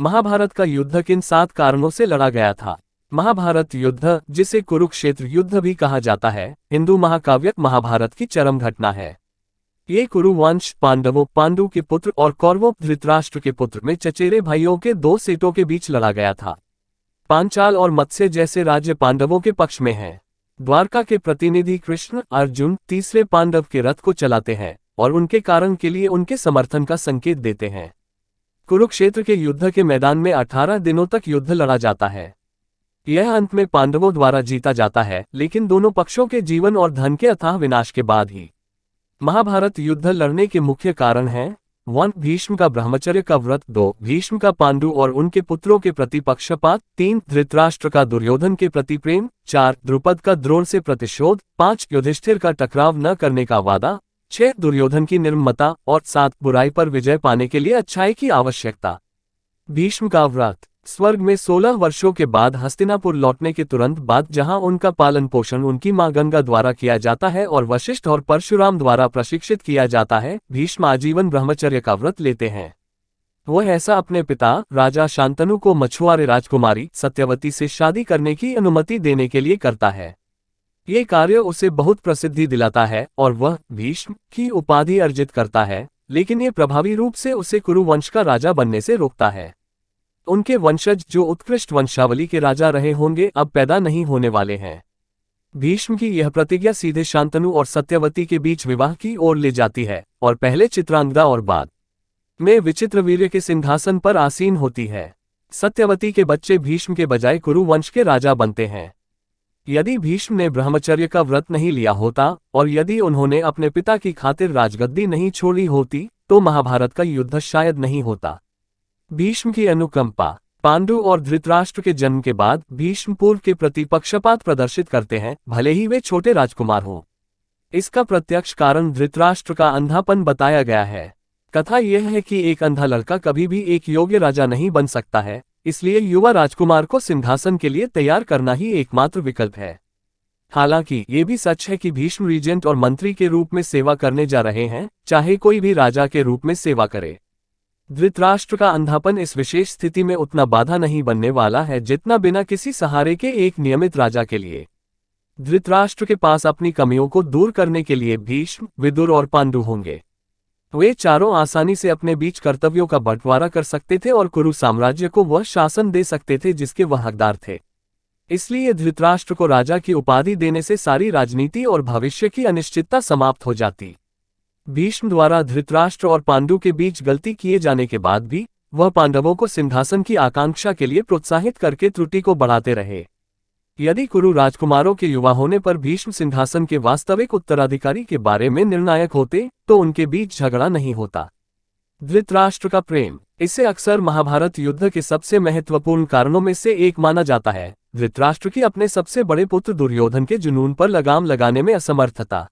महाभारत का युद्ध किन 7 कारणों से लड़ा गया था? महाभारत युद्ध, जिसे कुरुक्षेत्र युद्ध भी कहा जाता है, हिंदू महाकाव्य महाभारत की चरम घटना है। ये कुरु वंश पांडवों पांडु के पुत्र और कौरवों धृतराष्ट्र के पुत्र में चचेरे भाइयों के 2 सेटों के बीच लड़ा गया था। पांचाल और मत्स्य जैसे राज्य पांडवों के पक्ष में हैं। द्वारका के प्रतिनिधि कृष्ण अर्जुन तीसरे पांडव के रथ को चलाते हैं और उनके कारण के लिए उनके समर्थन का संकेत देते हैं। कुरुक्षेत्र के युद्ध के मैदान में 18 दिनों तक युद्ध लड़ा जाता है। यह अंत में पांडवों द्वारा जीता जाता है, लेकिन दोनों पक्षों के जीवन और धन के अथाह विनाश के बाद ही। महाभारत युद्ध लड़ने के मुख्य कारण हैं 1. भीष्म का ब्रह्मचर्य का व्रत, 2. भीष्म का पांडु और उनके पुत्रों के प्रति पक्षपात, 3. धृतराष्ट्र का दुर्योधन के प्रति प्रेम, 4. द्रुपद का द्रोण से प्रतिशोध, 5. युधिष्ठिर का टकराव न करने का वादा, 6. दुर्योधन की निर्ममता और 7. बुराई पर विजय पाने के लिए अच्छाई की आवश्यकता। भीष्म का व्रत। स्वर्ग में 16 वर्षों के बाद हस्तिनापुर लौटने के तुरंत बाद, जहां उनका पालन पोषण उनकी मां गंगा द्वारा किया जाता है और वशिष्ठ और परशुराम द्वारा प्रशिक्षित किया जाता है, भीष्म आजीवन ब्रह्मचर्य का व्रत लेते हैं। वह ऐसा अपने पिता राजा शांतनु को मछुआरे राजकुमारी सत्यवती से शादी करने की अनुमति देने के लिए करता है। ये कार्य उसे बहुत प्रसिद्धि दिलाता है और वह भीष्म की उपाधि अर्जित करता है, लेकिन ये प्रभावी रूप से उसे कुरु वंश का राजा बनने से रोकता है। उनके वंशज, जो उत्कृष्ट वंशावली के राजा रहे होंगे, अब पैदा नहीं होने वाले हैं। भीष्म की यह प्रतिज्ञा सीधे शांतनु और सत्यवती के बीच विवाह की ओर ले जाती है और पहले चित्रांगदा और बाद में विचित्रवीर्य के सिंहासन पर आसीन होती है। सत्यवती के बच्चे भीष्म के बजाय कुरु वंश के राजा बनते हैं। यदि भीष्म ने ब्रह्मचर्य का व्रत नहीं लिया होता और यदि उन्होंने अपने पिता की खातिर राजगद्दी नहीं छोड़ी होती, तो महाभारत का युद्ध शायद नहीं होता। भीष्म की अनुकंपा। पांडु और धृतराष्ट्र के जन्म के बाद भीष्म पूर्व के प्रति पक्षपात प्रदर्शित करते हैं, भले ही वे छोटे राजकुमार हों। इसका प्रत्यक्ष कारण धृतराष्ट्र का अंधापन बताया गया है। कथा यह है कि एक अंधा लड़का कभी भी एक योग्य राजा नहीं बन सकता है, इसलिए युवा राजकुमार को सिंहासन के लिए तैयार करना ही एकमात्र विकल्प है। हालांकि ये भी सच है कि भीष्म रीजेंट और मंत्री के रूप में सेवा करने जा रहे हैं, चाहे कोई भी राजा के रूप में सेवा करे। धृतराष्ट्र का अंधापन इस विशेष स्थिति में उतना बाधा नहीं बनने वाला है जितना बिना किसी सहारे के एक नियमित राजा के लिए। धृतराष्ट्र के पास अपनी कमियों को दूर करने के लिए भीष्म, विदुर और पांडु होंगे। वे चारों आसानी से अपने बीच कर्तव्यों का बंटवारा कर सकते थे और कुरु साम्राज्य को वह शासन दे सकते थे जिसके वह हकदार थे। इसलिए धृतराष्ट्र को राजा की उपाधि देने से सारी राजनीति और भविष्य की अनिश्चितता समाप्त हो जाती। भीष्म द्वारा धृतराष्ट्र और पांडु के बीच गलती किए जाने के बाद भी वह पांडवों को सिंहासन की आकांक्षा के लिए प्रोत्साहित करके त्रुटि को बढ़ाते रहे। यदि कुरु राजकुमारों के युवा होने पर भीष्म सिंहासन के वास्तविक उत्तराधिकारी के बारे में निर्णायक होते, तो उनके बीच झगड़ा नहीं होता। धृतराष्ट्र का प्रेम। इसे अक्सर महाभारत युद्ध के सबसे महत्वपूर्ण कारणों में से एक माना जाता है। धृतराष्ट्र की अपने सबसे बड़े पुत्र दुर्योधन के जुनून पर लगाम लगाने में असमर्थता।